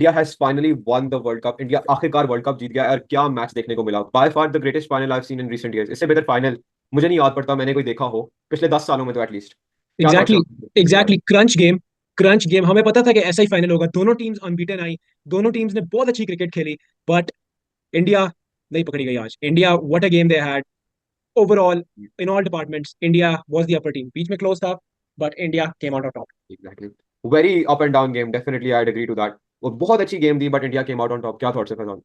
India has finally one the world cup. India आखिरकार world cup जीत गया और क्या मैच देखने को मिला। By far the greatest final I have seen in recent years. इससे बेहतर फाइनल मुझे नहीं याद पड़ता मैंने कोई देखा हो पिछले 10 सालों में तो एटलीस्ट। क्या थॉट्स एग्जैक्टली है इसके बारे एग्जैक्टली क्रंच गेम हमें पता था कि ऐसा ही फाइनल होगा। दोनों टीम्स अनबीटन आई, दोनों टीम्स ने बहुत अच्छी क्रिकेट खेली, बट इंडिया नहीं पकड़ी गई आज। India, what a game they had overall में? In all departments. India was the upper team, बीच में क्लोज था, but India came out on top. Exactly. Very up and down game, definitely I agree to that. वो बहुत अच्छी game थी but India came out on top. क्या thoughts है फैजान?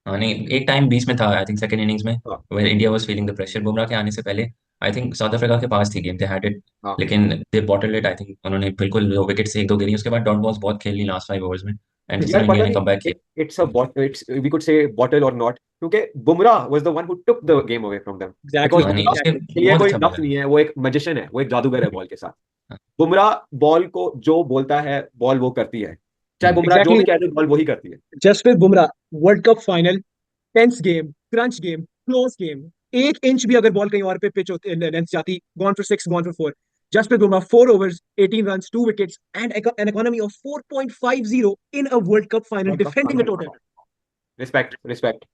हाँ नहीं, एक टाइम बीच में था आई थिंक सेकंड इनिंग्स में, हाँ where India was feeling the pressure Bumrah के आने से पहले। आई थिंक साउथ अफ्रीका के पास थी गेम, दे हैड इट, हाँ। लेकिन दे बॉटल्ड इट। आई थिंक उन्होंने बिल्कुल जो विकेट से एक दो गिरी, उसके बाद डॉट बॉल्स बहुत खेल ली लास्ट 5 ओवर्स में, एंड जिस यार तरह इंडिया पता ने नहीं, कमबैक किया। It's a it's we could say bottle or not, क्योंकि Bumrah was the one who took the game away from them. Because exactly हाँ नहीं, बुमराह उसके एग्जैक्टली के लिए बहुत कोई अच्छा लफ्ज बॉलर नहीं है, वो एक मैजिशियन है, वो एक जादूगर है बॉल के साथ। है। बुमराह बॉल को जो बोलता है बॉल वो करती है। चाहे बुमराह जो एग्जैक्टली भी कह दे बॉल वही करती है। Jasprit Bumrah, world cup final, tense game, crunch game, close game, 1 inch भी अगर बॉल कहीं और पे पिच होती लेंथ जाती, gone for 6, gone for 4। Jasprit Bumrah 4 overs, 18 runs, 2 wickets, and an economy of 4.50 in a World Cup final, world cup defending the final. total. Respect respect.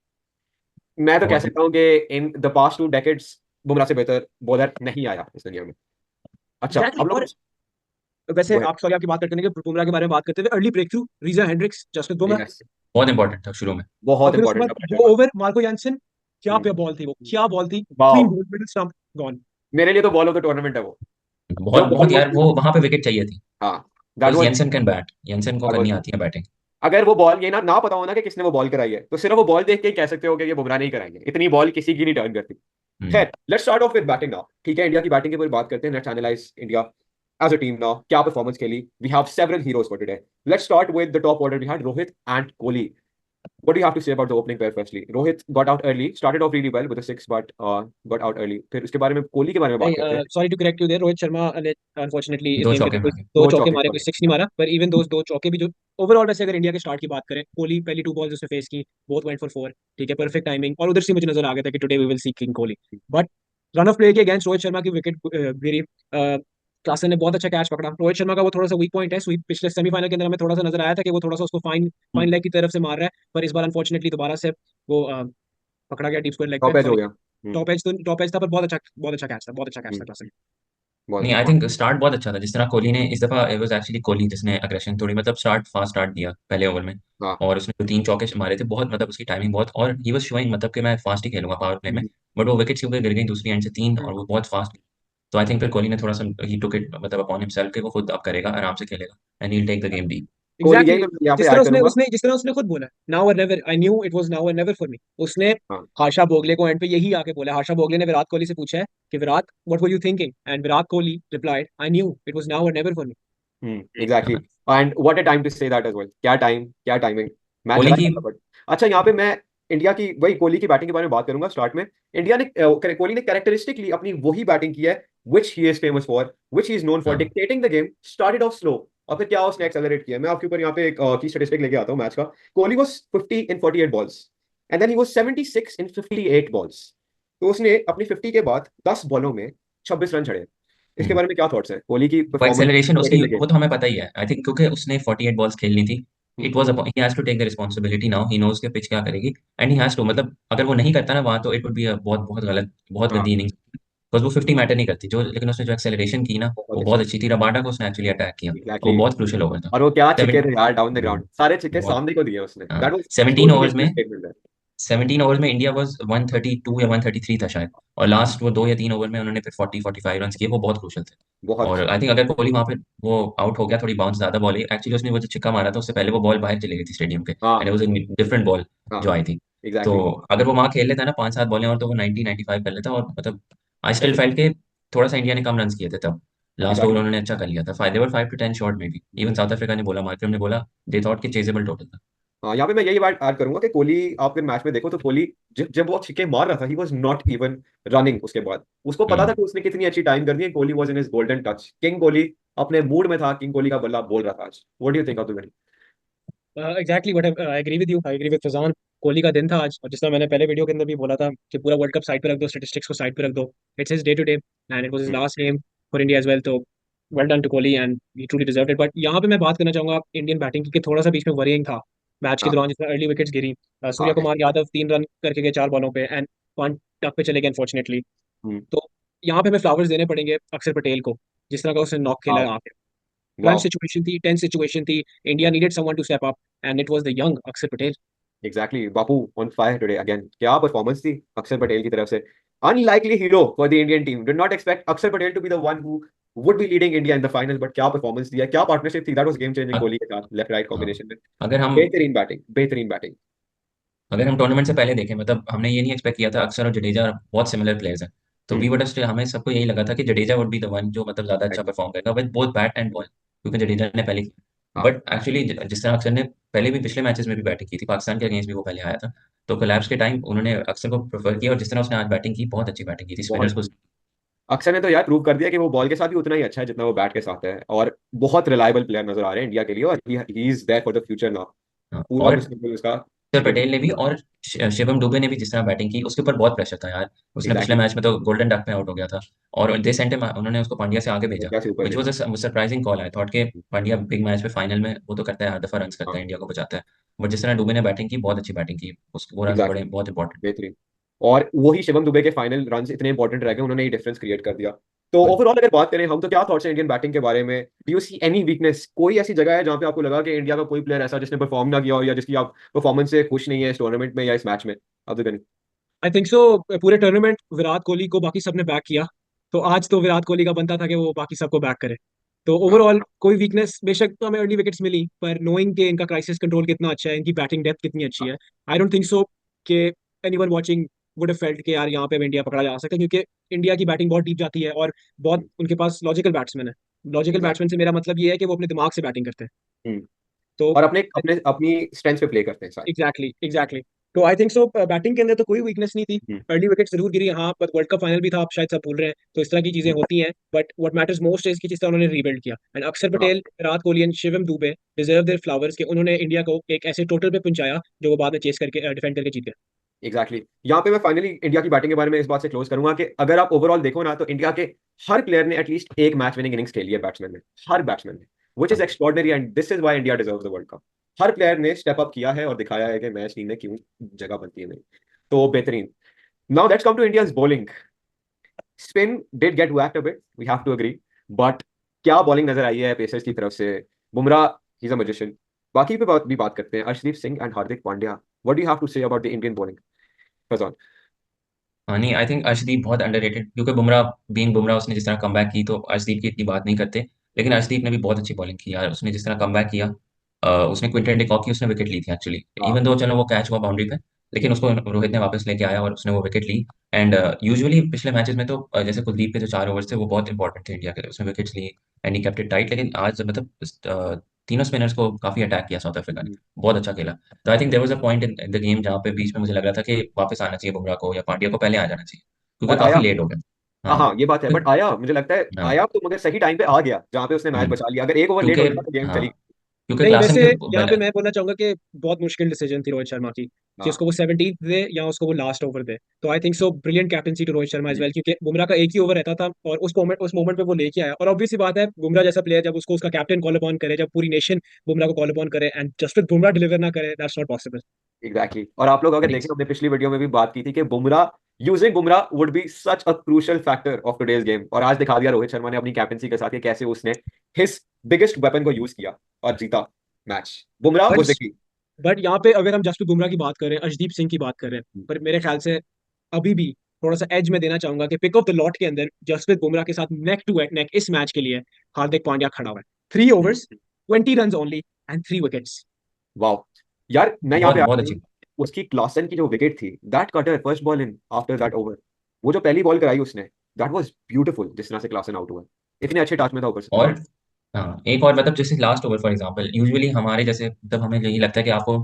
मैं तो कह बहुत सकता हूँ कि in the past 2 decades Bumrah से बेहतर बॉलर नहीं आया इस दुनिया में। अच्छा एग्जैक्टली अब exactly. लोग। और वैसे गो आप, सॉरी, आपकी बात करते हैं कि बुमराह के बारे में बात करते हुए, early breakthrough Reeza Hendricks, Jasprit Bumrah, yes. बहुत इंपॉर्टेंट था शुरू में। और बहुत फिर उसके इंपॉर्टेंट बाद है पहले 2 ओवर मार्को यानसन। क्या बार। पे बॉल थी वो, क्या बॉल थी, क्लीन वाह। Bowled middle stump, gone. मेरे लिए तो बॉल ऑफ द टूर्नामेंट है वो। बहुत जो बॉल बहुत वो। यार, वो वहां पे विकेट चाहिए थी, हाँ। That because was Jansen can bat, Jansen को दैट करनी वाज आती है बैटिंग। अगर वो बॉल ये ना पता हो ना कि किसने वो बॉल कराई है तो सिर्फ वो बॉल देख के ही कह सकते हो कि ये बुमराह नहीं कराएंगे, इतनी बॉल किसी की नहीं टर्न करती। हम्म। खैर let's start of with batting now. ठीक है, इंडिया की बैटिंग की पूरी बात करते हैं। Let's analyse India as a team now. क्या परफॉर्मेंस खेली? We have several heroes for today. Let's start with the top order. We had Rohit and Kohli. What do you have to say about the opening pair firstly? Rohit got out early, started off really well with a six, but got out early. फिर उसके बारे में कोहली के बारे में बात करते नहीं, हैं। Sorry to correct you there, Rohit Sharma ने अनफॉर्चुनेटली इस दो गेम के चौके अंदर कोई मारे। दो दो चौके चौके मारे, कोई मारे। सिक्स नहीं मारा, पर इवन दो चौके भी जो ओवरऑल, वैसे अगर इंडिया के स्टार्ट की बात करें, कोहली पहली 2 बॉल्स उसने फेस की, बोथ वेंट फॉर 4। ठीक है, परफेक्ट टाइमिंग, और उधर से मुझे नजर आ गया था कि today we will see king Kohli. But run of play के अगेंस्ट रोहित शर्मा की विकेट गिरी। क्लासन ने बहुत अच्छा कैच पकड़ा। रोहित शर्मा का वो थोड़ा सा वीक पॉइंट है, स्वीप पिछले सेमीफाइनल के अंदर हमें थोड़ा सा नजर आया था कि वो थोड़ा सा उसको फाइन फाइन लेग की तरफ से मार रहा है, पर इस बार अनफॉर्चुनेटली दोबारा से वो पकड़ा गया डीप स्क्वायर लेग पे, टॉप एज हो सॉरी। गया। टॉप एज था, पर बहुत अच्छा कैच था, बहुत अच्छा कैच था क्लासन। बहुत नहीं, अच्छा आई बहुत। थिंक स्टार्ट बहुत अच्छा था जिस तरह कोहली ने इस दफा, इट वाज एक्चुअली कोहली जिसने अग्रेशन थोड़ी, मतलब स्टार्ट फास्ट स्टार्ट दिया पहले ओवर में, हाँ। और उसने जो 3 चौके मारे थे बहुत, मतलब उसकी टाइमिंग बहुत, और ही वाज शोइंग मतलब कि मैं फास्ट ही खेलूंगा पावर प्ले में। हम्म, बट वो विकेट्स के ऊपर गिर गई दूसरी एंड से तीन, और हम्म। वो बहुत फास्ट। तो आई थिंक फिर कोहली ने थोड़ा सा ही टुक इट, मतलब अपॉन हिमसेल्फ कि वो खुद अब करेगा, आराम से खेलेगा, and he will take the game deep. Kohli exactly यही exactly. मैं यहाँ पे जिस तरह ऐड उसने करूंगा। उसने जिस तरह उसने खुद बोला, now or never, I knew it was now or never for मी। उसने हाँ। हाशा भोगले को एंड पे यही आके बोला। हाशा भोगले ने विराट कोहली से पूछा है कि Virat, what were you thinking, and Virat Kohli replied, I knew it was now or never for me. Exactly. And what a time to say that as well. क्या टाइम, क्या टाइमिंग। मैच कोहली चला की। गया था बट। अच्छा यहाँ पे मैं इंडिया की वही कोहली की बैटिंग के बारे में बात करूंगा स्टार्ट में। इंडिया ने कोहली ने कैरेक्टरिस्टिकली अपनी वही बैटिंग की है which he is famous for, which he is known for, हाँ। Dictating the game. Started off slow और फिर क्या उसने एक्सेलरेट किया। मैं आपके ऊपर यहाँ पे एक की स्टैटिस्टिक लेके आता हूँ मैच का। Kohli was 50 in 48 balls and then he was 76 in 58 balls. तो उसने अपनी 50 के बाद 10 बॉलों में 26 रन चढ़े। इसके हम्म। बारे में क्या थॉट्स हैं कोहली की वो परफॉर्मेंस एक्सेलरेशन उसकी, लगे? वो तो हमें पता ही है आई थिंक, क्योंकि उसने 48 बॉल्स खेलनी थी। Hmm, it was he has to take the responsibility now, he knows के पिच क्या करेगी, एंड ही हैज टू, मतलब अगर वो नहीं करता ना वहां, तो इट वुड बी बहुत बहुत गलत, बहुत हाँ। गंदी इनिंग्स, बिकॉज वो 50 मैटर नहीं करती जो, लेकिन उसने जो एक्सेलरेशन की ना, बहुत वो बहुत अच्छी। अच्छी थी। रबाडा को उसने एक्चुअली अटैक किया, और वो एग्जैक्टली। बहुत क्रूशियल ओवर था। और वो क्या छिक्के थे यार डाउन द 17। ग्राउंड, सारे छिक्के बहुत। सामने को दिए उसने। हाँ, दैट वाज 17 ट्रूली ओवर्स में, नेशनल स्टेटमेंट है। 17 ओवर्स में इंडिया वाज 132 या 133 था शायद, और लास्ट वो 2 या 3 ओवर में उन्होंने फिर 40-45 रन किए, वो बहुत क्रूशियल थे। बहुत और अच्छी। आई थिंक अगर कोहली वहां पे वो आउट हो गया, थोड़ी बाउंस ज्यादा बॉल, एक्चुअली उसने वो जो छक्का मारा था उससे पहले वो बॉल बाहर चली गई थी स्टेडियम के, एंड हाँ it was a different ball हाँ। जो आई थी। तो एग्जैक्टली। अगर वो वहां खेल लेता ना 5-7 बॉलें और, तो वो 90-95 कर लेता, और मतलब आई स्टिल फेल्ट के थोड़ा सा इंडिया ने कम रन किए थे तब। Last over exactly. उन्होंने अच्छा कर लिया था, फायदे वर 5 to 10 शॉट में भी, इवन साउथ अफ्रीका ने बोला, मार्करम ने बोला, दे थॉट कि चेजेबल टोटल था। हाँ यहाँ पे मैं यही बात ऐड करूंगा कि कोहली आप अगर मैच में देखो तो कोहली जब वो छिक्के मार रहा था he was not even running. उसके बाद उसको पता था हम्म। कि उसने कितनी अच्छी टाइम करनी है। Kohli was in his golden touch. King Kohli अपने मूड में था। किंग कोहली का बल्ला बोल रहा था आज। What do you think of the? Exactly what I agree with you, I agree with Faizan. Kohli का दिन था आज, और जिस तरह मैंने पहले वीडियो के अंदर भी बोला था कि पूरा वर्ल्ड कप साइड पे रख दो, स्टैटिस्टिक्स को साइड पे रख दो, it's his day to day, and it was his last game for India as well. तो well done to Kohli and he truly deserved it. But यहाँ पे मैं बात करना चाहूंगा इंडियन बैटिंग की, कि थोड़ा सा बीच में वरीइंग था मैच के हाँ दौरान, जिसमें अर्ली विकेट्स गिरी। सूर्या हाँ। कुमार यादव 3 रन करके गए 4 बॉलों पे, एंड 1 टक पे चले गए अनफॉर्चुनेटली। हम्म। तो यहाँ पे हमें फ्लावर्स देने पड़ेंगे अक्षर पटेल को, जिस तरह का उसने नॉक खेला वाओ है आके। Crime wow. सिचुएशन थी, टेंस सिचुएशन थी, India needed someone to step up, and it was the young Axar Patel. Exactly Bapu on fire today again. क्या परफॉर्मेंस थी अक्षर पटेल की तरफ से। Unlikely hero for the Indian team, did not expect Axar Patel to be the one who would be leading India in the final, but क्या performance दिया, क्या partnership थी, that was game changing अ- कोहली के साथ लेफ्ट राइट हाँ, कॉम्बिनेशन में। अगर हम बेहतरीन बैटिंग, बेहतरीन बैटिंग। अगर हम टूर्नामेंट से पहले देखें, मतलब हमने ये नहीं एक्सपेक्ट किया था, अक्षर और जडेजा बहुत सिमिलर प्लेयर्स हैं। तो वी हम्म। वुड हमें सबको यही लगा था कि Jadeja would be the one जो मतलब ज्यादा अच्छा परफॉर्म करेगा with both bat and ball, क्योंकि जडेजा ने पहले हाँ बट एक्चुअली जिस तरह अक्षर ने पहले भी पिछले मैचेस में भी बैटिंग की थी, पाकिस्तान के अगेंस्ट भी वो पहले आया था, तो कोलैप्स के टाइम उन्होंने अक्षर को प्रेफर किया, और जिस तरह उसने आज बैटिंग की, बहुत अच्छी बैटिंग की थी बहुत। स्पिनर्स को। अक्षर ने तो यार प्रूव कर दिया कि वो बॉल के साथ भी उतना ही अच्छा है जितना वो बैट के साथ है, और बहुत रिलायबल प्लेयर नजर आ रहे हैं इंडिया के लिए, और he is there for the future now. हाँ, पूरा और मुस्तकबिल उसका अक्षर क्रिकेट। पटेल ने भी, और शिवम दुबे ने भी जिस तरह बैटिंग की, उसके ऊपर बहुत प्रेशर था यार। उसने पिछले एग्जैक्टली। मैच में तो गोल्डन डक में आउट हो गया था, और दे सेंट उन्होंने उसको पांड्या से आगे भेजा, क्या से ऊपर विच वाज भेजा। अ सरप्राइजिंग कॉल। आई थॉट के पांड्या बिग मैच में फाइनल में वो तो करता है, हर दफा रन करता हाँ है, इंडिया को बचाता है, बट जिस तरह दुबे ने बैटिंग की, बहुत अच्छी बैटिंग की, उसके वो रन बड़े एग्जैक्टली। बहुत इंपॉर्टेंट। बेहतरीन। और वही शिवम दुबे के फाइनल रन्स इतने इंपॉर्टेंट रह गए, उन्होंने ही डिफरेंस क्रिएट कर दिया। तो ओवरऑल अगर बात करें हम, तो क्या थॉट्स हैं इंडियन बैटिंग के बारे में, do you see any weakness, कोई ऐसी जगह है जहां पे आपको लगा कि इंडिया का कोई प्लेयर ऐसा जिसने परफॉर्म ना किया हो, या जिसकी आप परफॉर्मेंस से खुश नहीं है इस टूर्नामेंट में या इस मैच में, Abdul Ghani. I think so पूरे टूर्नामेंट विराट कोहली को बाकी सबने बैक किया, तो आज तो विराट कोहली का बनता था कि वो बाकी सबको बैक करे। तो हाँ ओवरऑल कोई वीकनेस, बेशक तो हमें अर्ली विकेट्स मिली, पर नोइंग कि इनका क्राइसिस कंट्रोल कितना अच्छा है, इनकी बैटिंग डेप्थ कितनी अच्छी हाँ। है, आई डोंट थिंक सो कि anyone watching would have felt कि यार यहाँ पे इंडिया पकड़ा जा सकता है, क्योंकि इंडिया की बैटिंग बहुत डीप जाती है, और बहुत उनके पास लॉजिकल बैट्समैन है। Logical batsman exactly. से मेरा मतलब ये है कि वो अपने दिमाग से बैटिंग करते हैं। तो और अपने अपने अपनी स्ट्रेंथ पे प्ले करते हैं सारे। Exactly exactly. तो आई थिंक सो बैटिंग के अंदर तो कोई वीकनेस नहीं थी। हम्म। अर्ली विकेट जरूर गिरी हाँ, बट वर्ल्ड कप फाइनल भी था, आप शायद सब भूल रहे हैं, तो इस तरह की चीजें होती हैं। But what matters most is कि जिस तरह उन्होंने रीबिल्ड किया, एंड अक्षर हाँ Patel, Virat Kohli and Shivam Dubey deserve their flowers, के उन्होंने इंडिया को एक ऐसे टोटल पे पहुंचाया जो वो बाद में चेस करके डिफेंड करके जीत गए। एग्जैक्टली यहाँ पे मैं फाइनली इंडिया की बैटिंग के बारे में इस बात से क्लोज करूंगा कि अगर आप ओवरऑल देखो ना, तो इंडिया के हर प्लेयर ने एटलीस्ट एक मैच विनिंग इनिंग्स खेली है बैट्समैन ने, हर बैट्समैन ने, which is extraordinary, and this is why India deserves the world cup. Her player ने स्टेप अप किया है और दिखाया है कि मैच टीम में क्यों जगह बनती है नहीं। तो बेहतरीन। Now let's come to India's bowling. Spin did get whacked a bit, we have to agree, but क्या बॉलिंग नजर आई है पेसर्स की तरफ से। Bumrah, he is a magician. बाकी पे बात करते हैं, Arshdeep Singh and Hardik Pandya, what do you have to say about the Indian bowling, Faizan. हाँ नहीं, आई थिंक अर्शदीप बहुत अंडररेटेड, क्योंकि बुमराह बीइंग बुमराह, उसने जिस तरह कमबैक की, तो अर्शदीप की इतनी बात नहीं करते, लेकिन अर्शदीप ने भी बहुत अच्छी बॉलिंग की यार। उसने जिस तरह कमबैक किया, उसने क्विंटन डिकॉक की उसने विकेट ली थी एक्चुअली, हाँ इवन दो चलो वो कैच हुआ बाउंड्री पे, लेकिन उसको रोहित ने वापस लेके आया और उसने वो विकेट ली। एंड यूजुअली पिछले मैचेस में तो जैसे कुलदीप के जो 4 ओवर्स थे वो बहुत इंपॉर्टेंट थे इंडिया के लिए, उसने विकेट्स ली and he kept it tight, लेकिन आज मतलब तीनों स्पिनर्स को काफी अटैक किया साउथ अफ्रीका ने, बहुत अच्छा खेला। तो I think there was a point in the game जहाँ पे बीच में मुझे लग रहा था कि वापस आना चाहिए बुमराह को, या पांड्या को पहले आ जाना चाहिए, क्योंकि और काफी आया। लेट हो गया। हाँ हाँ हाँ ये बात है, बट आया, मुझे लगता है हाँ। आया तो, मगर सही टाइम पे आ गया जहाँ पे उसने मैच हम्म, बचा लिया, अगर एक ओवर लेट क्योंकि हो जाता तो गेम हाँ, चली। क्योंकि नहीं, क्लासन वैसे के यहाँ पे मैं बोलना चाहूंगा कि बहुत मुश्किल डिसीजन थी रोहित शर्मा की, कि हाँ उसको वो 17th दे या उसको वो लास्ट ओवर दे। तो I think so brilliant captaincy to Rohit Sharma is hmm, well, क्योंकि बुमराह का एक ही ओवर रहता था, और उस मोमेंट पे वो लेके आया। और ऑब्वियस सी बात है, बुमराह जैसा प्लेयर जब उसको उसका कैप्टन कॉल अपॉन करे, जब पूरी नेशन बुमराह को कॉल अपॉन करे, एंड जसप्रीत बुमराह डिलीवर ना करे, that's not possible. Exactly exactly. और आप लोग अगर देखें, हमने पिछली वीडियो में भी बात की थी कि Bumrah, using Bumrah would be such a crucial factor of today's game, और आज दिखा दिया रोहित शर्मा ने अपनी कैप्टनसी के साथ कि कैसे उसने हिज बिगेस्ट वेपन को यूज किया और जीता match. Bumrah but was the key. But यहाँ पे अगर हम जसप्रीत बुमराह की बात करें, अर्शदीप सिंह की बात करें, पर मेरे ख्याल से अभी भी थोड़ा सा एज में देना चाहूंगा कि पिक ऑफ द लॉट के अंदर जसप्रीत बुमराह के साथ नेक टू नेक इस मैच के लिए हार्दिक पांड्या खड़ा हुआ है। 3 overs, 20 run only, and 3 wickets. वाह। यार मैं यहाँ बहुत पे बहुत आता हूँ, अच्छी। उसकी क्लासन की जो विकेट थी, that cutter first ball in after that over, वो जो पहली बॉल कराई उसने, दैट वाज ब्यूटीफुल, जिस तरह से क्लासन आउट हुआ, इतने अच्छे टच में था ऊपर से। और हाँ, एक और मतलब जैसे last over for example, usually हमारे जैसे मतलब हमें यही लगता है कि आपको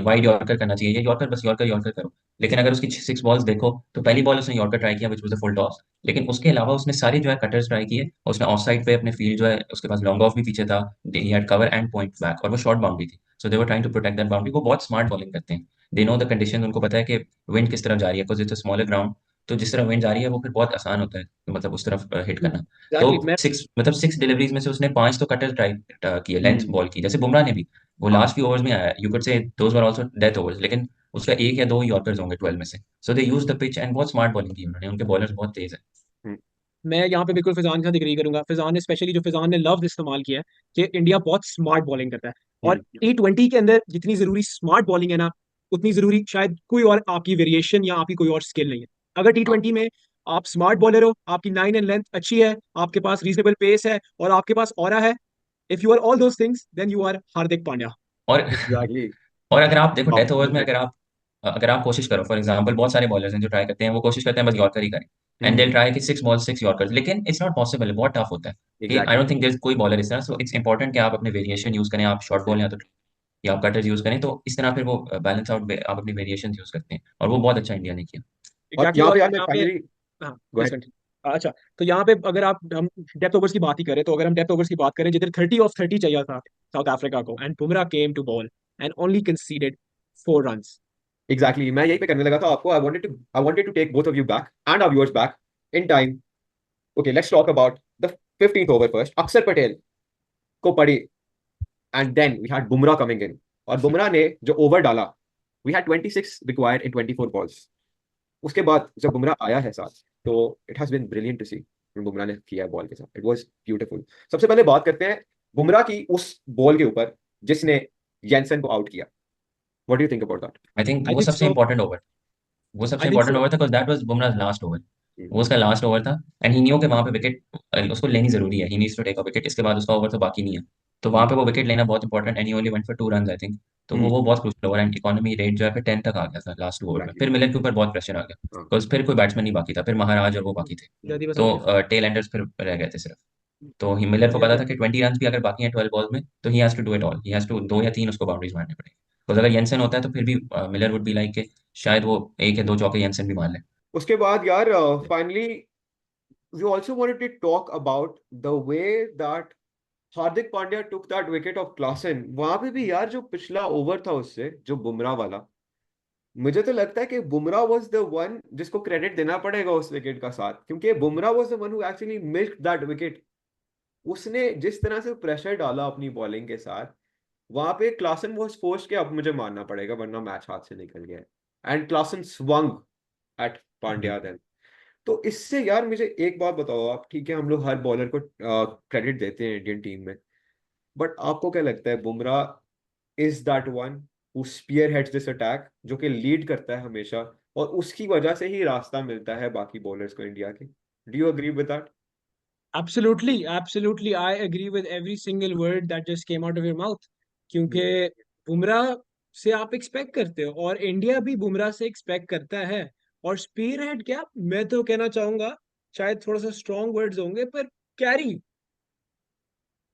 वाइड यॉर्कर करना चाहिए, ये यॉर्कर बस यॉर्कर यॉर्कर करो, लेकिन अगर उसकी 6 बॉल्स देखो, तो पहली बॉल उसने यॉर्कर ट्राई किया which was the full toss, लेकिन उसके अलावा उसने सारी जो है कटर्स ट्राई किए, और उसने ऑफ साइड पे अपने फील्ड जो है, उसके पास लॉन्ग ऑफ भी पीछे था, he had cover and point back, और वो शॉर्ट बाउंड्री थी, so they were trying to protect that boundary. वो बहुत स्मार्ट बॉलिंग करते हैं, दे नो द कंडीशन, उनको पता है कि विंड किस तरफ जा रही है, because it's a smaller ground, तो जिस तरह विंड आ रही है वो फिर बहुत आसान होता है मतलब उस तरफ हिट करना। तो एग्जैक्टली मैं 6 डिलीवरीज में से उसने 5 तो कटर ट्राई किए, लेंथ हम्म, बॉल की, जैसे बुमराह ने भी। वो हाँ लास्ट फ्यू ओवर्स में आया, you could say those were also death overs, लेकिन उसका एक या दो यॉर्कर्स होंगे 12 में से। सो दे यूज द पिच एंड बहुत स्मार्ट बॉलिंग की उन्होंने, उनके बॉलर्स बहुत तेज है। हम्म, मैं यहाँ पे बिल्कुल फिजान के साथ एग्री करूंगा। फिजान ने स्पेशली जो फिजान ने लफ्ज इस्तेमाल किया है कि इंडिया बहुत स्मार्ट बॉलिंग करता है, और T20 के अंदर जितनी जरूरी स्मार्ट बॉलिंग है ना, उतनी जरूरी शायद कोई और आपकी वेरिएशन या आपकी कोई और स्किल नहीं है। अगर हाँ T20 में आप स्मार्ट बॉलर हो, आपकी लाइन एंड लेंथ अच्छी है, आपके पास रीजनेबल पेस है और आपके पास ऑरा है, if you are all those things then you are Hardik Pandya. और एग्जैक्टली। और अगर आप देखो डेथ ओवर्स में, हम्म, अगर आप कोशिश करो, फॉर एग्जांपल बहुत सारे बॉलर्स हैं जो ट्राई करते हैं, वो कोशिश करते हैं बस यॉर्कर ही करें, एंड दे ट्राई कि 6 बॉल 6 यॉर्कर्स, लेकिन इट्स नॉट पॉसिबल है, बहुत टफ होता है कि आई एग्जैक्टली। डोंट थिंक देयर कोई बॉलर इस तरह। सो इट्स इंपॉर्टेंट कि आप अपने वेरिएशन यूज करें, आप शॉर्ट बॉल या आप कटर्स यूज करें, तो इस तरह फिर वो बैलेंस आउट आप अपनी वेरिएशन यूज करते हैं, और वो बहुत अच्छा इंडिया ने किया। और एग्जैक्टली। यहाँ और पे यार मैं यहाँ पे फाइनली हाँ गो प्लीज अहेड। कंटिन्यू। अच्छा, तो यहाँ पे अगर आप हम डेप्थ ओवर्स की बात ही करें, तो अगर हम डेप्थ ओवर्स की बात करें, जिधर 30 ऑफ 30 चाहिए था साउथ अफ्रीका को, and Bumrah came to bowl and only conceded 4 runs. Exactly, मैं यही पे करने लगा था आपको। I wanted to take both of you back and our viewers back in time. Okay, let's talk about the 15th over first. Akshar Patel को पड़ी, and then we had Bumrah coming in. और बुमराह ने जो ओवर डाला, we had 26 required in 24 balls. उसके बाद जब बुमराह आया है साथ, तो it has been brilliant to see Bumrah ने किया है बॉल के साथ। It was beautiful. सबसे पहले बात करते हैं बुमराह की उस बॉल के ऊपर जिसने जेंसन को आउट किया। What do you think about that? I think I वो थिंक सबसे सो। इंपॉर्टेंट ओवर, वो सबसे I think important so. Over था, because that was Bumrah last over. वो उसका लास्ट ओवर था, एंड ही न्यू कि वहां पे विकेट उसको लेनी जरूरी है, he needs to take a wicket, इसके बाद उसका ओवर तो बाकी नहीं है। तो वहां पे वो विकेट लेना बहुत important, and he only went for 2 run I think. तो वो बहुत crucial over, and economy rate जो है फिर 10 तक आ गया था लास्ट ओवर में, एग्जैक्टली। फिर मिलर के ऊपर बहुत प्रेशर आ गया, बिकॉज फिर कोई बैट्समैन नहीं बाकी था, फिर महाराज और वो बाकी थे। जल्दी बस तो आउट है। टेल एंडर्स फिर रह गए थे सिर्फ। तो ही मिलर को पता था कि 20 रन भी अगर बाकी हैं 12 बॉल में, तो he has to do it all, he has to 2 या 3 उसको बाउंड्रीज मारने पड़ेंगे, बिकॉज अगर येंसन होता है तो फिर भी मिलर वुड बी लाइक के शायद वो एक या दो चौके येंसन भी मार ले। उसके बाद यार finally we also wanted to talk about the way that Hardik Pandya took that wicket of Klaasen. वहां पे भी यार जो पिछला ओवर था उससे, जो बुमराह वाला, मुझे तो लगता है कि बुमराह वाज द वन जिसको क्रेडिट देना पड़ेगा उस विकेट का साथ, क्योंकि Bumrah was the one who actually milked that wicket. उसने जिस तरह से प्रेशर डाला अपनी बॉलिंग के साथ, वहां पे क्लासन वाज फोर्स्ड कि अब मुझे मारना पड़ेगा वरना मैच हाथ से निकल गया। And Klaasen swung at Pandya then. तो इससे यार मुझे एक बात बताओ आप, ठीक है हम लोग हर बॉलर को क्रेडिट देते हैं इंडियन टीम में, बट आपको क्या लगता है Bumrah is that one who spearheads this attack, जो कि लीड करता है हमेशा, और उसकी वजह से ही रास्ता मिलता है बाकी बॉलर्स को इंडिया के? Do you agree with that? Absolutely absolutely, I agree with every single word that just came out of your mouth. क्योंकि बुमराह से आप एक्सपेक्ट करते हो, और इंडिया भी बुमराह से एक्सपेक्ट करता है। और स्पीयर हेड क्या, मैं तो कहना चाहूंगा, शायद थोड़ा सा स्ट्रॉन्ग वर्ड्स होंगे, पर कैरी,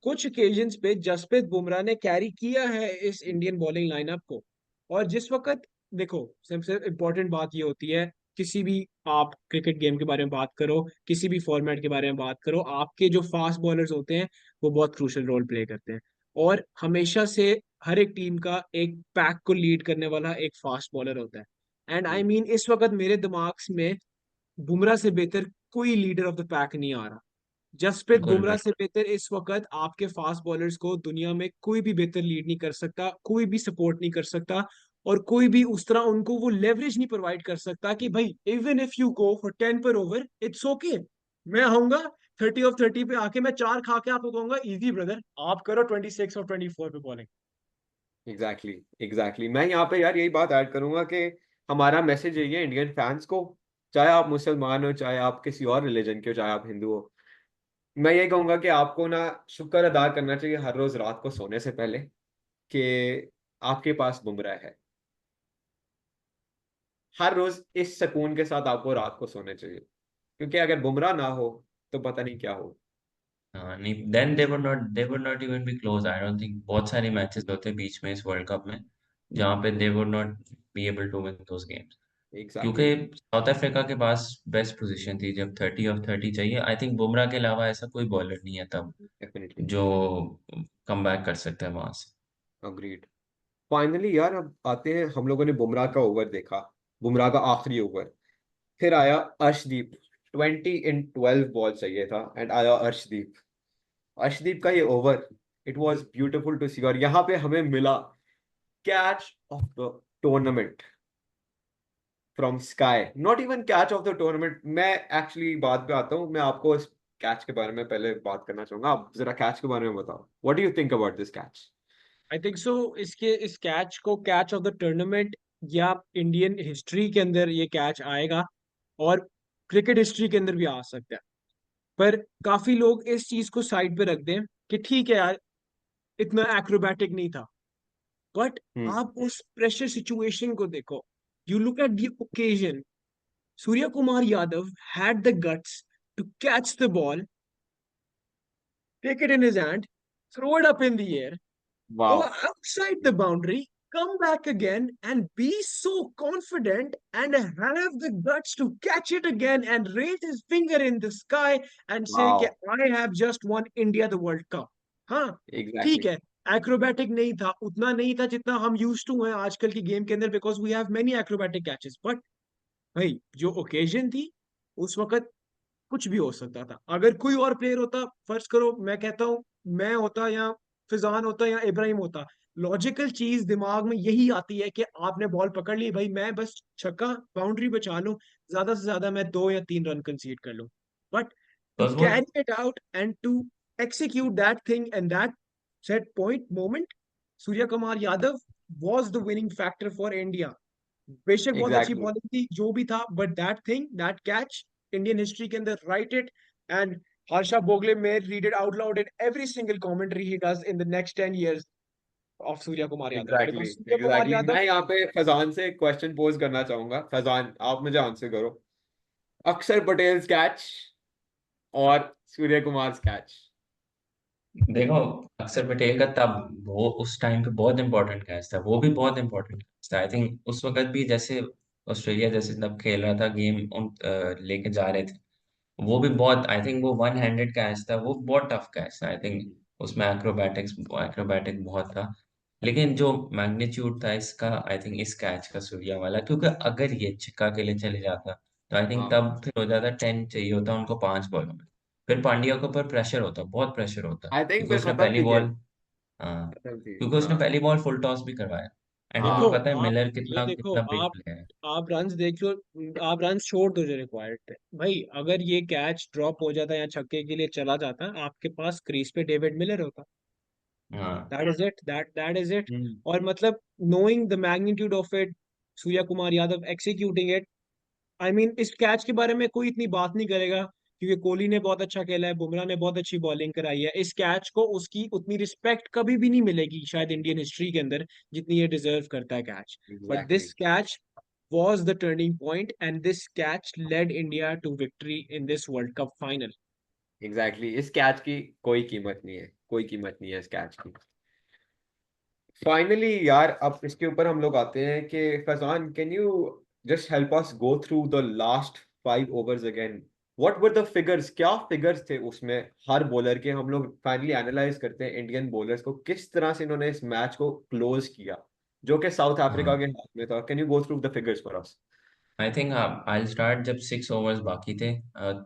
कुछ ओकेजन्स पे जसप्रीत बुमराह ने कैरी किया है इस इंडियन बॉलिंग लाइनअप को। और जिस वक्त, देखो, सबसे इंपॉर्टेंट बात ये होती है, किसी भी आप क्रिकेट गेम के बारे में बात करो, किसी भी फॉर्मेट के बारे में बात करो, आपके जो फास्ट बॉलर्स होते हैं वो बहुत क्रूशियल रोल प्ले करते हैं। और हमेशा से हर एक टीम का एक पैक को लीड करने वाला एक फास्ट बॉलर होता है। एंड आई मीन इस वक्त मेरे दिमाग में बुमराह से बेहतर कोई लीडर ऑफ द पैक नहीं आ रहा। जसप्रीत बिल्कुल बुमराह बिल्कुल। से बेहतर इस वक्त आपके फास्ट बॉलर्स को दुनिया में कोई भी बेहतर लीड नहीं कर सकता, कोई भी सपोर्ट नहीं कर सकता, और कोई भी उस तरह उनको वो लेवरेज नहीं प्रोवाइड कर सकता कि भाई even if you go for 10 पर ओवर इट्स ओके, मैं आऊंगा 30 ऑफ 30 पे आके मैं चार खा के आपको कहूंगा इजी ब्रदर, आप करो 26 और 24 पे बॉलिंग। Exactly exactly. मैं यहाँ पे यार यही बात ऐड करूंगा कि हमारा मैसेज यही है इंडियन फैंस को, चाहे आप मुसलमान हो, चाहे आप किसी और रिलीजन के हो, चाहे आप हिंदू हो, मैं ये कहूंगा कि आपको ना शुक्र अदा करना चाहिए हर रोज रात को सोने से पहले कि आपके पास बुमराह है। हर रोज इस सुकून के साथ आपको रात को सोने चाहिए, क्योंकि अगर बुमराह ना हो तो पता नहीं क्या हो। हाँ नहीं, then they would not even be close, I don't think. बहुत सारे मैचेस होते हैं बीच में इस वर्ल्ड कप में जहाँ पे they would not be able to win those games, exactly. क्योंकि साउथ अफ्रीका के पास बेस्ट पोजीशन थी जब 30 ऑफ 30 चाहिए। आई थिंक बुमराह के अलावा ऐसा कोई बॉलर नहीं है तब डेफिनेटली। जो कम बैक कर सकता है वहां से। अग्रीड। फाइनली यार अब आते हैं, हम लोगों ने बुमराह का ओवर देखा, बुमराह का आखिरी ओवर। फिर आया अर्शदीप, 20 in 12 बॉल चाहिए था एंड आया अर्शदीप। अर्शदीप का ये over, it was beautiful to see, और यहाँ पे हमें मिला catch of the tournament from SKY, not even catch of the tournament. मैं एक्चुअली बात पे आता हूँ, मैं आपको इस कैच के बारे में पहले बात करना चाहूंगा, आप जरा कैच के बारे में बताओ, what do you think about this catch? I think सो इसके इस कैच को कैच ऑफ द टूर्नामेंट या इंडियन हिस्ट्री के अंदर ये कैच आएगा, और क्रिकेट हिस्ट्री के अंदर भी आ सकता है। पर काफी लोग इस चीज को साइड पे रख दें कि ठीक है यार, इतना एक्रोबैटिक नहीं था। बट हम्म। आप उस प्रेशर सिचुएशन को देखो, you look at the occasion, Surya Kumar Yadav had the guts to catch the ball, take it in his hand, throw it up in the air, go wow, outside the boundary, come back again, and be so confident and have the guts to catch it again and raise his finger in the sky and say wow, कि I have just won India the World Cup. हाँ, ठीक exactly. है, acrobatic नहीं था, उतना नहीं था जितना हम यूज टू हैं आजकल की गेम के अंदर, because we have many acrobatic catches. But भाई जो ओकेजन थी, उस वक्त कुछ भी हो सकता था। अगर कोई और प्लेयर होता, फर्ज करो मैं कहता हूँ, मैं होता या फिजान होता या इब्राहिम होता, लॉजिकल चीज दिमाग में यही आती है कि आपने बॉल पकड़ ली भाई, मैं बस छक्का बाउंड्री बचा लूं, ज्यादा से ज्यादा मैं 2 या 3 रन कंसीड कर लूं। बट टू बस वो carry it out and to execute that thing and that set point moment, Surya Kumar Yadav was the winning factor for India. बेशक बहुत अच्छी एग्जैक्टली। बॉलिंग थी जो भी था, but that thing, that catch, Indian history के अंदर write it. And Harsha Bhogle में read it out loud in every single commentary he does in the next 10 years of Surya Kumar Yadav, exactly because Surya Kumar exactly, Yadav. मैं यहाँ पे फैजान से एक क्वेश्चन पोज करना चाहूंगा। फैजान, आप मुझे आंसर करो, अक्षर पटेल कैच और सूर्य कुमार कैच। देखो, अक्षर पटेल का तब वो उस टाइम पे बहुत इंपॉर्टेंट कैच था, वो भी बहुत इंपॉर्टेंट कैच था। आई थिंक उस वक्त भी जैसे ऑस्ट्रेलिया जैसे तब खेल रहा था गेम, उन लेके जा रहे थे, वो भी बहुत, आई थिंक वो वन हैंडेड कैच था, वो बहुत टफ कैच था। आई थिंक उसमें एक्रोबैटिक बहुत था। लेकिन जो मैग्नीट्यूड था इसका, आई थिंक इस कैच का, सूर्या वाला, क्योंकि अगर ये छिक्का के लिए चले जाता तो आई थिंक हाँ, तब फिर हो जाता 10 चाहिए होता उनको 5 बॉलों में। फिर पांड्या के ऊपर प्रेशर होता, बहुत प्रेशर होता, आई थिंक क्योंकि फिर उसने खत्म पहली थी बॉल, गेम, हाँ, खत्म थी। क्योंकि उसने हाँ, पहली बॉल फुल टॉस भी करवाया। एंड देखो तुम्हें हाँ, पता है आप मिलर ये कितना देखो कितना बिग आप प्लेयर है। आप रन्स देख लो, आप रन्स छोड़ दो जो रिक्वायर्ड थे। भाई अगर ये कैच ड्रॉप हो जाता या छक्के के लिए चला जाता, आपके पास क्रीज पे डेविड मिलर होता। हाँ, that is it, that is it. Hmm, और मतलब knowing the magnitude of it, Surya Kumar Yadav executing it, I mean इस कैच के बारे में कोई इतनी बात नहीं करेगा, क्योंकि कोहली ने बहुत अच्छा खेला है, बुमराह ने बहुत अच्छी बॉलिंग कराई है। इस कैच को उसकी उतनी रिस्पेक्ट कभी भी नहीं मिलेगी शायद इंडियन हिस्ट्री के अंदर, जितनी ये डिजर्व करता है catch. But exactly this catch was the turning point and this catch led India to victory in this World Cup final. Exactly, इस कैच की कोई कीमत नहीं है, कोई कीमत नहीं है इस कैच की। फाइनली यार, अब इसके ऊपर हम लोग आते हैं कि Faizan, can you just help us go through the last 5 overs again? What were the figures, क्या फिगर्स थे उसमें हर बॉलर के? हम लोग फाइनली एनालाइज करते हैं इंडियन बॉलर्स को, किस तरह से इन्होंने इस मैच को क्लोज किया, जो कि साउथ अफ्रीका हाँ, के हाथ में था। Can you go through the figures for us? I think I start जब 6 ओवर्स बाकी थे,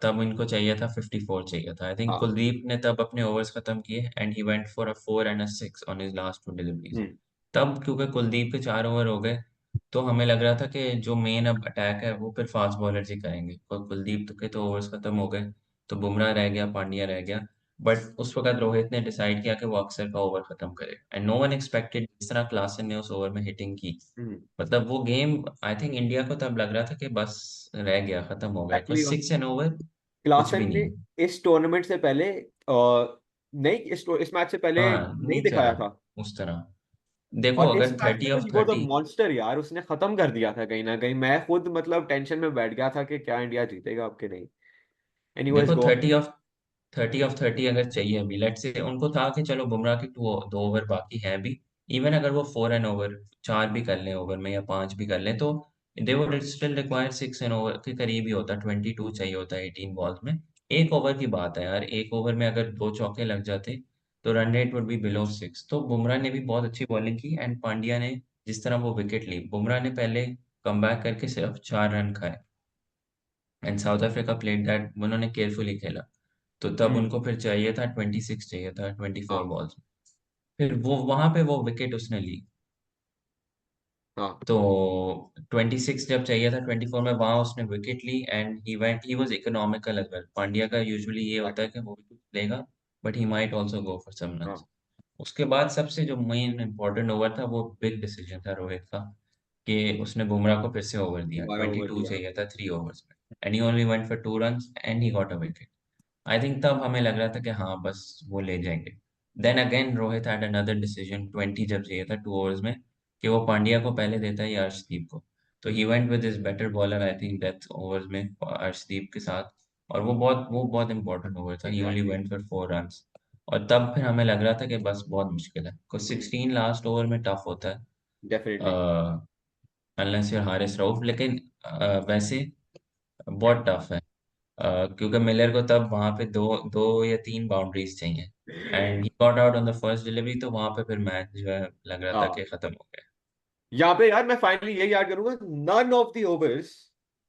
तब इनको चाहिए था 54 चाहिए था। आई थिंक हाँ। कुलदीप ने तब अपने ओवर्स खत्म किए and he went for a 4 and a 6 on his last 2 deliveries. Hmm. तब क्योंकि कुलदीप के 4 ओवर हो गए, तो हमें लग रहा था कि जो मेन अब अटैक है वो फिर फास्ट बॉलर्स ही करेंगे, और कुलदीप के तो ओवर्स खत्म हो गए, तो बुमराह रह गया, पांड्या रह गया। बट उस वक्त रोहित ने डिसाइड किया कि वो अक्सर का ओवर खत्म करे, एंड नो वन एक्सपेक्टेड जिस तरह क्लासन ने उस ओवर में हिटिंग की। हम्म। मतलब वो गेम, आई थिंक इंडिया को तब लग रहा था कि बस रह गया, खत्म हो गया, it was actually 6 an over, कुछ क्लासन भी ने नहीं। इस टूर्नामेंट से पहले नहीं, इस मैच से पहले हाँ, नहीं नहीं दिखाया चला था, उस तरह। देखो, और इस अगर मैच में थर्टी तो of he was a thirty monster यार, उसने खत्म कर दिया था कहीं ना कहीं। मैं खुद मतलब टेंशन में बैठ गया था कि क्या इंडिया जीतेगा अब के नहीं। एनीवेज देखो, गो। 30 ऑफ 30 अगर चाहिए अभी, लेट से उनको था कि चलो बुमराह के 2 ओवर बाकी हैं भी, इवन अगर वो 4 एन ओवर, 4 भी कर लें ओवर में या 5 भी कर लें, तो they would still require 6 an over के करीब ही होता, 22 चाहिए होता है 18 बॉल्स में। 1 ओवर की बात है यार, 1 ओवर में अगर 2 चौके लग जाते तो run rate would be below 6। तो बुमराह ने भी बहुत अच्छी बॉलिंग की, एंड पांड्या ने जिस तरह वो विकेट ली, बुमराह ने पहले कमबैक करके सिर्फ 4 रन खाए, and south Africa played that, उन्होंने केयरफुली खेला, तो तब हम्म। उनको फिर चाहिए था 26, चाहिए था 24 हाँ। बॉल्स में। फिर वो वहां पे वो विकेट उसने ली। हाँ। तो 26 जब चाहिए था, 24 में वहां उसने विकेट ली and he was economical as well. Pandya का यूजुअली ये होता है कि वो विकेट लेगा, but he might also go for some runs. हाँ। उसके बाद सबसे जो मेन इंपॉर्टेंट ओवर था, वो बिग डिसीजन था रोहित का, कि उसने बुमराह को फिर से ओवर दिया। दोबारा ओवर 22 दिया। चाहिए था 3 ओवर्स में, and he only went for 2 runs and he got a wicket. I think तब हमें लग रहा था कि हाँ बस वो ले जाएंगे। Then again Rohit had another decision 20 जब चाहिए था 2 ओवर्स में, कि वो पांड्या को पहले देता है या अर्शदीप को। तो he went with his better bowler I think death overs में, अर्शदीप के साथ। और वो बहुत इंपॉर्टेंट ओवर था, he only exactly. Went for 4 runs. और तब फिर हमें लग रहा था कि बस बहुत मुश्किल है, कुछ 16 लास्ट ओवर में टफ होता है, definitely. Unless you're Haris Rauf. लेकिन वैसे बहुत टफ है, क्योंकि मिलर को तब वहां पे दो दो या तीन बाउंड्रीज चाहिए, and he got out on the first delivery. तो वहां पे फिर मैच जो है लग रहा था हाँ। कि खत्म हो गया। यहाँ पे यार मैं फाइनली यही याद करूंगा, नन ऑफ द ओवर्स,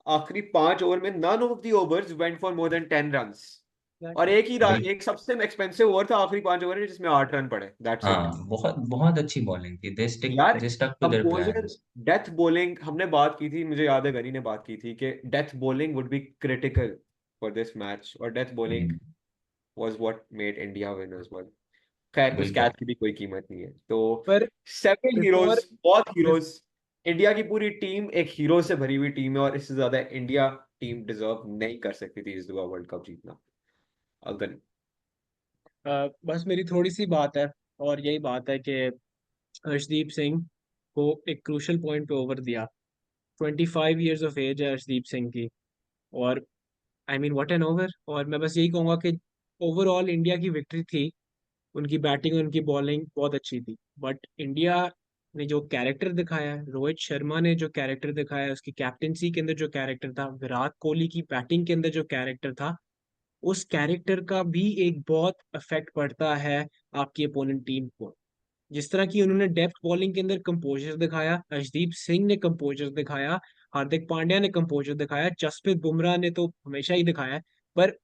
आखिरी 5 ओवर में none of the overs went for more than 10 runs. और Exactly. बिल एक सबसे एक्सपेंसिव ओवर था आखिरी 5 ओवर में जिसमें 8 रन पड़े, दैट्स इट। हाँ, बहुत बहुत अच्छी बॉलिंग थी। यार they stuck to their opposite plans. Death bowling हमने बात की थी, मुझे याद है गनी ने बात की थी कि death bowling would be critical for this match, और death bowling was what made India win as well. खैर उस बिल्कुल कैच की भी कोई कीमत नहीं है। तो पर सेवन बिफोर हीरोज, बहुत हीरोज। इंडिया की पूरी टीम एक हीरो से भरी हुई टीम है, और इससे ज्यादा इंडिया टीम डिजर्व नहीं कर सकती थी इस दुआ वर्ल्ड कप जीतना। अगन। बस मेरी थोड़ी सी बात है, और यही बात है कि हर्षदीप सिंह को एक क्रूशल पॉइंट पे ओवर दिया। 25 ईयर्स ऑफ एज है हर्षदीप सिंह की, और I mean what an over. और मैं बस यही कहूंगा कि ओवरऑल इंडिया की विक्ट्री थी। उनकी बैटिंग और उनकी बॉलिंग बहुत अच्छी थी, बट इंडिया ने जो कैरेक्टर दिखाया है, रोहित शर्मा ने जो कैरेक्टर दिखाया है, उसकी कैप्टेंसी के अंदर जो कैरेक्टर था, विराट कोहली की बैटिंग के अंदर जो कैरेक्टर था, उस कैरेक्टर का भी एक बहुत इफेक्ट पड़ता है आपकी अपोनेंट टीम को। जिस तरह की उन्होंने डेप्थ बॉलिंग के अंदर कंपोजर दिखाया, अर्शदीप सिंह ने कंपोजर दिखाया, हार्दिक पांड्या ने कंपोजर दिखाया, जसप्रीत बुमराह ने तो हमेशा ही दिखाया है। पर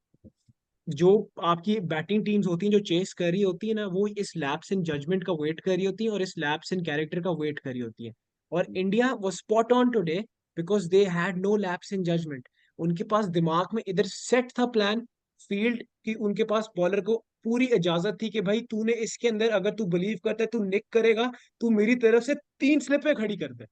जो आपकी बैटिंग टीम्स होती हैं जो चेस कर रही होती है ना, वो इस लैप्स इन जजमेंट का वेट कर रही होती है और इस लैप्स इन कैरेक्टर का वेट कर रही होती है। और इंडिया वो spot on today, because they had no lapse in judgement. उनके पास दिमाग में इधर सेट था प्लान, फील्ड की उनके पास बॉलर को पूरी इजाजत थी कि भाई तूने इसके अंदर अगर तू बिलीव करता है तू निक करेगा, तू मेरी तरफ से 3 स्लिपें खड़ी कर दे।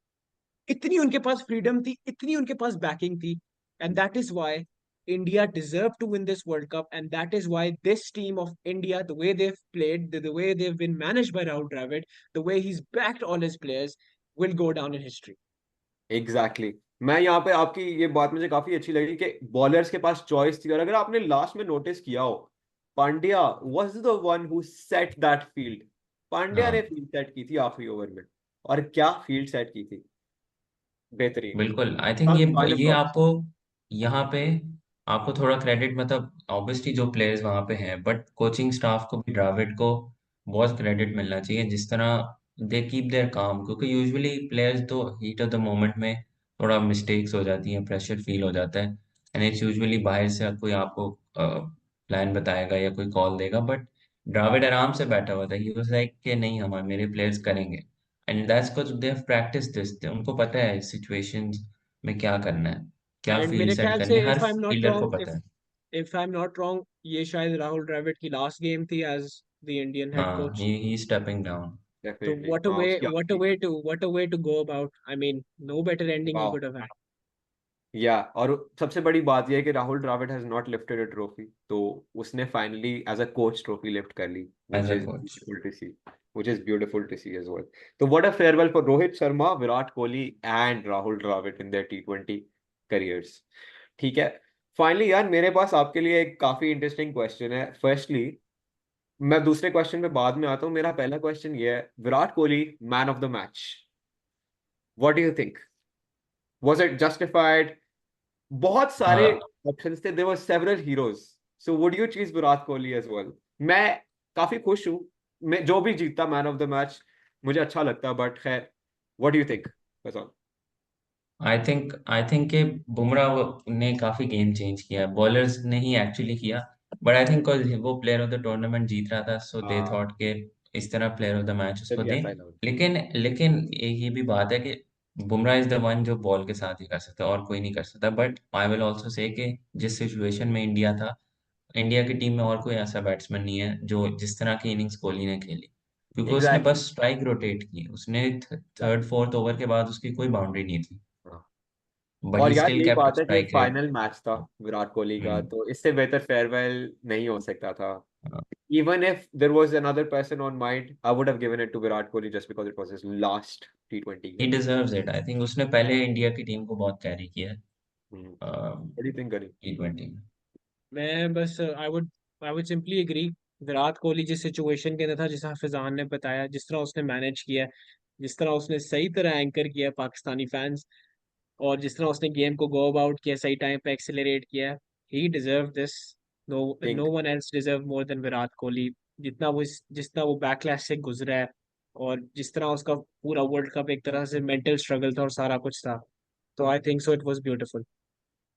इतनी उनके पास फ्रीडम थी, इतनी उनके पास बैकिंग थी। And that is why India deserved to win this World Cup, and that is why this team of India, the way they've played, the way they've been managed by Rahul Dravid, the way he's backed all his players, will go down in history. Exactly exactly. मैं यहाँ पे आपकी ये बात मुझे काफी अच्छी लगी कि बॉलर्स के पास चॉइस थी, और अगर आपने लास्ट में नोटिस किया हो, Pandya was the one who set that field. Pandya ने हाँ फील्ड सेट की थी आखिरी ओवर में, और क्या फील्ड सेट की थी, बेहतरीन। बिल्कुल। आई थिंक सब फाइनल ये प्रॉप्स। आपको यहाँ पे आपको थोड़ा क्रेडिट, मतलब ऑब्वियसली जो प्लेयर्स वहाँ पे हैं, बट कोचिंग स्टाफ को भी, द्रविड को बहुत क्रेडिट मिलना चाहिए, जिस तरह दे कीप देयर काम। क्योंकि यूजुअली प्लेयर्स तो हीट ऑफ द मोमेंट में थोड़ा मिस्टेक्स हो जाती हैं, प्रेशर फील हो जाता है, एंड इट्स यूजुअली बाहर से कोई आपको प्लान बताएगा या कोई कॉल देगा, बट द्रविड आराम से बैठा हुआ था। ही वाज लाइक कि नहीं, हमारे मेरे प्लेयर्स करेंगे, and that's because they have practice this. उनको पता है सिचुएशंस में क्या करना है, क्या एंड फील्ड मेरे सेट ख्याल करनी से है, her if I am not fielder को रॉन्ग, पता है। if I'm not wrong, ये शायद राहुल द्रविड़ की लास्ट गेम थी एज द इंडियन हेड हाँ, कोच। ही स्टेपिंग डाउन। तो डेफिनेटली what a हाँ, way, उसकी what a आखिरी। way to, what a way to go about. I mean, no better ending he वाह। could have had. या और सबसे बड़ी बात यह है कि Rahul Dravid has not lifted a trophy, तो उसने finally as a coach trophy lift कर ली, as which a is coach. Beautiful to see, which is beautiful to see as well. तो what a farewell for Rohit Sharma, Virat Kohli and Rahul Dravid in their टी20 careers. ठीक है। Finally यार मेरे पास आपके लिए एक काफी इंटरेस्टिंग क्वेश्चन है। फर्स्टली मैं दूसरे क्वेश्चन पे बाद में आता हूँ, मेरा पहला क्वेश्चन ये है, Virat Kohli man of the match, what do you think, was it justified? बहुत सारे ऑप्शंस थे, there were several heroes, so would you choose Virat Kohli as well? मैं काफी खुश हूं, मैं जो भी जीतता मैन ऑफ द मैच मुझे अच्छा लगता, बट खैर व्हाट डू यू थिंक, बताओ। आई थिंक कि बुमराह ने काफी गेम चेंज किया है, बॉलर्स ने ही एक्चुअली किया, बट आई थिंक वो प्लेयर ऑफ द टूर्नामेंट जीत रहा था, सो दे हाँ, थॉट के इस तरह प्लेयर ऑफ द मैच उसको तभी दें। ऐसा ही लगा। लेकिन लेकिन ये भी बात है कि बुमराह इज द वन जो बॉल के साथ ही कर सकता है, और कोई नहीं कर सकता। But I will also say कि जिस सिचुएशन में इंडिया था, इंडिया की टीम में और कोई ऐसा बैट्समैन नहीं है जो जिस तरह की इनिंग्स कोहली ने खेली, क्योंकि उसने एग्जैक्टली, बस स्ट्राइक रोटेट की, उसने थर्ड फोर्थ ओवर के बाद उसकी कोई बाउंड्री नहीं थी, हाँ। बट और ही यार स्टिल यही केप्ट बात है कि स्ट्राइक रेट। फाइनल मैच था विराट कोहली का, हम्म, तो इससे बेहतर फेयरवेल नहीं हो सकता था। हाँ, Even if there was another person on mind, I would have given it to Virat Kohli just because it was his last T20 he game. deserves it। I think उसने पहले इंडिया की team को बहुत carry किया है Hmm. What do you think, Gani? T20 में। मैं बस I would simply agree. Virat Kohli जिस सिचुएशन के अंदर था, जिस हाफिजान ने बताया, जिस तरह उसने मैनेज किया, जिस तरह उसने सही तरह एंकर किया पाकिस्तानी फैंस, और जिस तरह उसने गेम को गो अबाउट किया, सही टाइम पे एक्सेलरेट किया, he deserve this. No King. No one else deserve more than Virat Kohli. जितना वो बैकलैश से गुजरा है, और जिस तरह उसका पूरा वर्ल्ड कप एक तरह से मेंटल स्ट्रगल था और सारा कुछ था, तो I think so it was beautiful.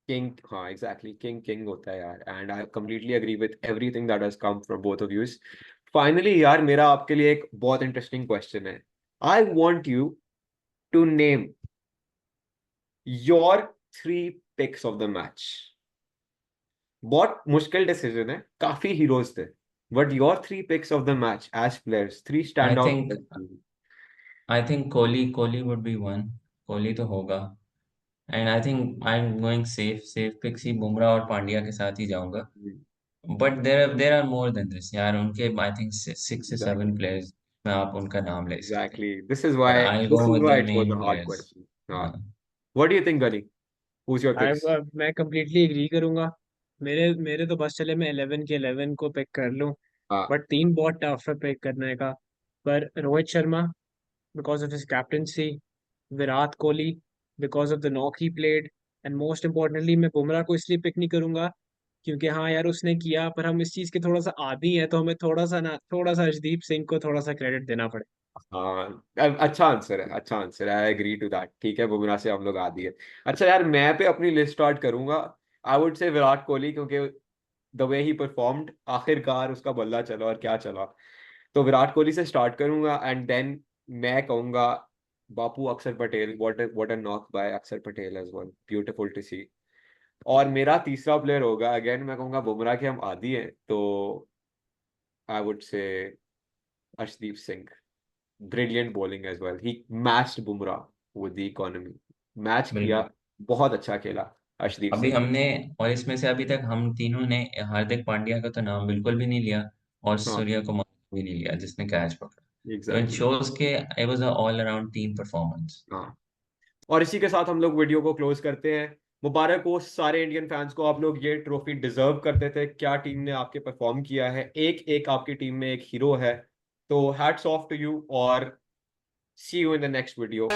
King, हाँ, exactly. King होता है यार. And I completely agree with everything that has come from both of you. Finally, यार मेरा आपके लिए एक बहुत interesting question है. I want you to name your three picks of the match. बहुत मुश्किल डिसीजन है, काफी हीरोज थे, but your three picks of the match as players, three I stand out think players. I think Kohli Kohli would be one, Kohli तो होगा। And I think I am going safe safe picks ही, बुमराह और पांड्या के साथ ही जाऊंगा। But there are more than this यार, उनके आई थिंक 6 से 7 एग्जैक्टली, प्लेयर्स में आप उनका नाम ले सकते हैं, exactly, this is but why I this go is with why the it was main a hard players. Question. हाँ, what do you think Ghani, who is your I picks? मैं कंप्लीटली एग्री करूंगा। मेरे मेरे तो बस चले मैं 11 के 11 को पिक कर लूं, हाँ, बट तीन बहुत टफ है पिक करने का। पर Rohit Sharma because of his captaincy, Virat Kohli because of the knock he played, and most importantly मैं बुमराह को इसलिए पिक नहीं करूंगा क्योंकि हाँ यार उसने किया, पर हम इस चीज के थोड़ा सा आदी हैं, तो हमें थोड़ा सा अर्शदीप सिंह को थोड़ा सा क्रेडिट देना पड़े। हाँ, अच्छा आंसर है, अच्छा आंसर है, आई एग्री टू दैट। ठीक है, बुमराह से हम लोग आदी है। अच्छा यार, मैं पे अपनी लिस्ट स्टार्ट करूंगा। आई वुड से विराट कोहली, क्योंकि द वे ही परफॉर्म्ड, आखिरकार उसका बल्ला चला और क्या चला। तो विराट कोहली से स्टार्ट करूंगा, एंड देन मैं कहूंगा Bapu Axar Patel. What a knock by Axar Patel as well, beautiful to see. और मेरा तीसरा प्लेयर होगा, अगेन मैं कहूंगा बुमराह के हम आदी हैं, तो I would say Arshdeep Singh. Brilliant bowling as well, he matched Bumrah with the economy, match किया, बिल्कुल। बहुत अच्छा खेला अर्शदीप अभी सिंह। हमने, और इसमें से अभी तक हम तीनों ने हार्दिक पांड्या का तो नाम बिल्कुल भी नहीं लिया, और हाँ, सूर्य कुमार भी नहीं लिया जिसने कैच पकड़ा। तो इट एग्जैक्टली। शोज के it was a all around team performance. हाँ, और इसी के साथ हम लोग वीडियो को क्लोज करते हैं। मुबारक हो सारे इंडियन फैंस को, आप लोग ये ट्रॉफी डिजर्व करते थे। क्या टीम ने आपके परफॉर्म किया है, एक एक आपकी टीम में एक हीरो है। तो हैट्स ऑफ टू यू, और see you in the next video.